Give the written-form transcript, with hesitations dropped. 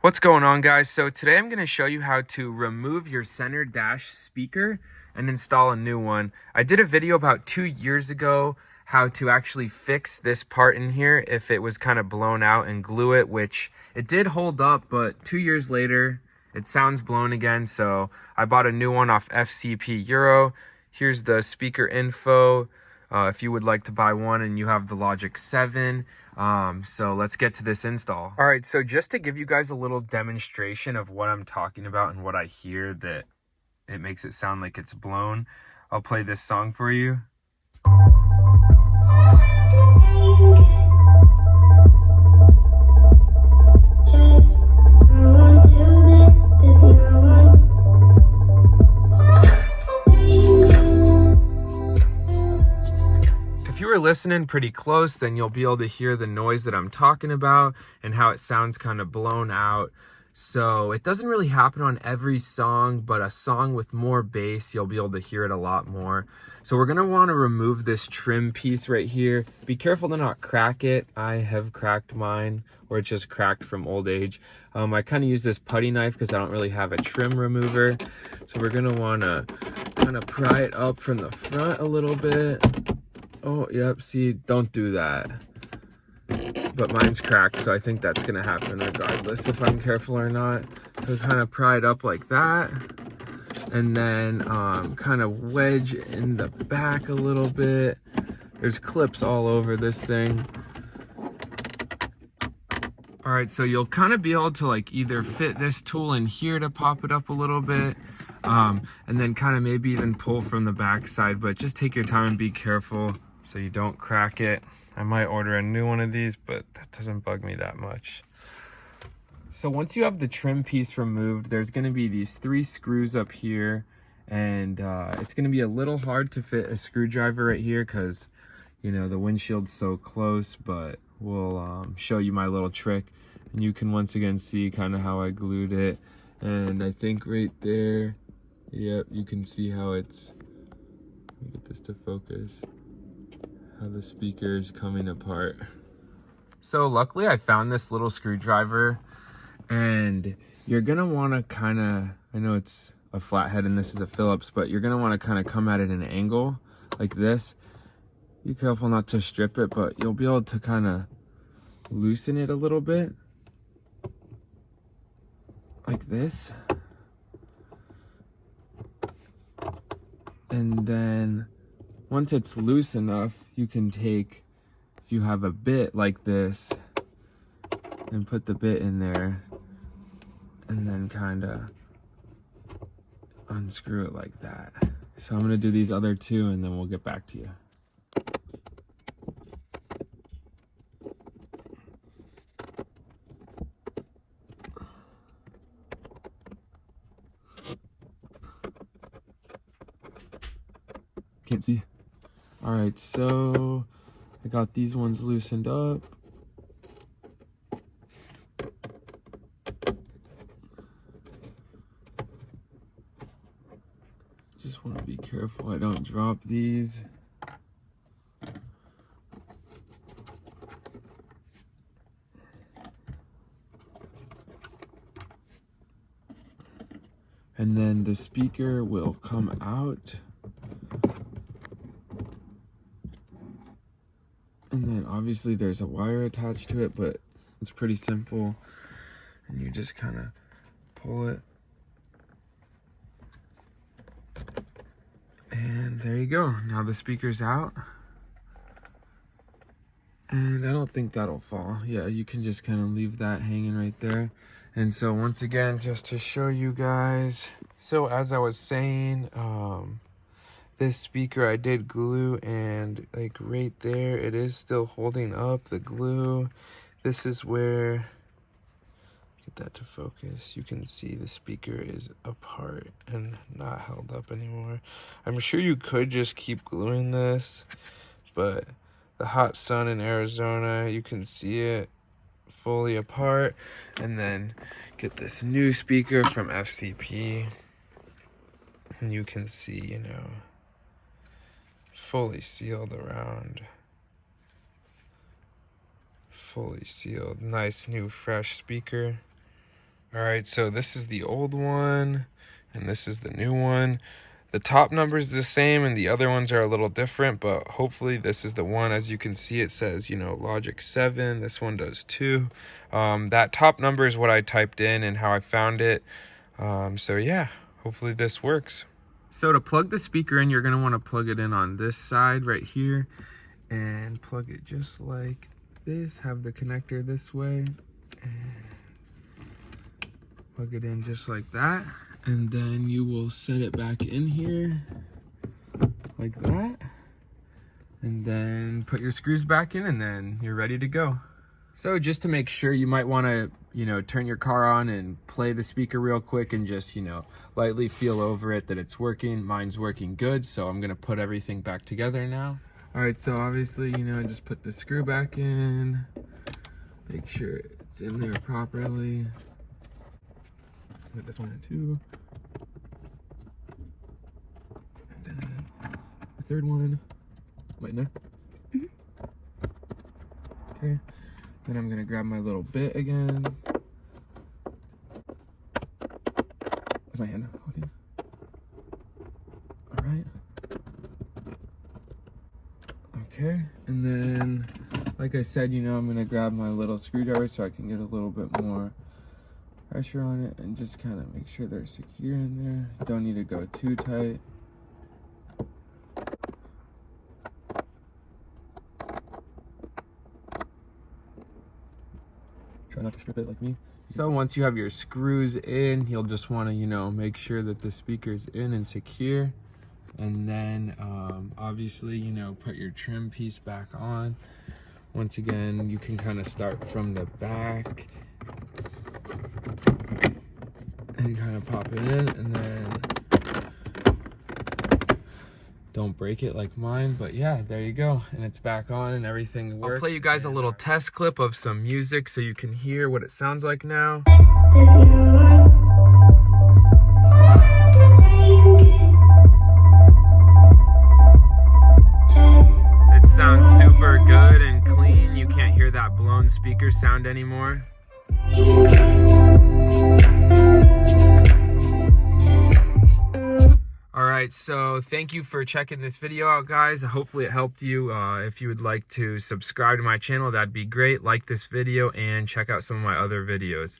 What's going on, guys? So today I'm going to show you how to remove your center dash speaker and install a new one. I did a video about 2 years ago how to actually fix this part in here if it was kind of blown out and glue it, which it did hold up, but 2 years later it sounds blown again. So I bought a new one off FCP Euro. Here's the speaker info. If you would like to buy one, and you have the Logic 7. So let's get to this install. All right, so just to give you guys a little demonstration of what I'm talking about and what I hear that it makes it sound like it's blown, I'll play this song for you. If you were listening pretty close, then you'll be able to hear the noise that I'm talking about and how it sounds kind of blown out. So it doesn't really happen on every song, but a song with more bass, you'll be able to hear it a lot more. So we're going to want to remove this trim piece right here. Be careful to not crack it. I have cracked mine, or it's just cracked from old age. I kind of use this putty knife because I don't really have a trim remover. So we're going to want to kind of pry it up from the front a little bit. Oh, yep, see, don't do that. But mine's cracked, so I think that's gonna happen regardless if I'm careful or not. So kind of pry it up like that. And then kind of wedge in the back a little bit. There's clips all over this thing. All right, so you'll kind of be able to like either fit this tool in here to pop it up a little bit. And then kind of maybe even pull from the back side, but just take your time and be careful so you don't crack it. I might order a new one of these, but that doesn't bug me that much. So once you have the trim piece removed, there's going to be these 3 screws up here, and it's going to be a little hard to fit a screwdriver right here because, you know, the windshield's so close, but we'll show you my little trick, and you can once again see kind of how I glued it. And I think right there, yep, you can see how it's, let me get this to focus, how the speaker is coming apart. So luckily I found this little screwdriver, and you're gonna want to kind of, I know it's a flathead and this is a Phillips, but you're gonna want to kind of come at it at an angle like this. Be careful not to strip it, but you'll be able to kind of loosen it a little bit like this. And then once it's loose enough, you can take, if you have a bit like this, and put the bit in there, and then kind of unscrew it like that. So I'm going to do these other 2, and then we'll get back to you. Can't see. All right, so I got these ones loosened up. Just want to be careful I don't drop these. And then the speaker will come out. And then obviously there's a wire attached to it, but it's pretty simple. And you just kind of pull it. And there you go. Now the speaker's out. And I don't think that'll fall. Yeah, you can just kind of leave that hanging right there. And so once again, just to show you guys. So as I was saying, this speaker I did glue, and like right there, it is still holding up the glue. This is where, get that to focus, you can see the speaker is apart and not held up anymore. I'm sure you could just keep gluing this, but the hot sun in Arizona, you can see it fully apart. And then get this new speaker from FCP, and you can see, you know, fully sealed around. Fully sealed. Nice new fresh speaker. All right, so this is the old one and this is the new one. The top number is the same and the other ones are a little different, but hopefully this is the one. As you can see, it says, you know, logic 7. This one does 2. That top number is what I typed in and how I found it. So yeah, hopefully this works. So to plug the speaker in, you're going to want to plug it in on this side right here and plug it just like this. Have the connector this way and plug it in just like that. And then you will set it back in here like that. And then put your screws back in and then you're ready to go. So just to make sure, you might want to, you know, turn your car on and play the speaker real quick and just, you know, lightly feel over it that it's working. Mine's working good, so I'm going to put everything back together now. All right, so obviously, you know, just put the screw back in. Make sure it's in there properly. Put this one in too. And then the third one. Right in there. Okay. Then I'm gonna grab my little bit again. Where's my hand? Okay. All right. Okay. And then, like I said, you know, I'm gonna grab my little screwdriver so I can get a little bit more pressure on it and just kind of make sure they're secure in there. Don't need to go too tight. Try not to strip it like me. So once you have your screws in, you'll just want to, you know, make sure that the speaker's in and secure. And then obviously, you know, put your trim piece back on. Once again, you can kind of start from the back and kind of pop it in, and then don't break it like mine. But yeah, there you go, and it's back on and everything works. I'll play you guys a little test clip of some music so you can hear what it sounds like now. It sounds super good and clean. You can't hear that blown speaker sound anymore. Alright, so thank you for checking this video out, guys. Hopefully it helped you. If you would like to subscribe to my channel, that'd be great. Like this video and check out some of my other videos.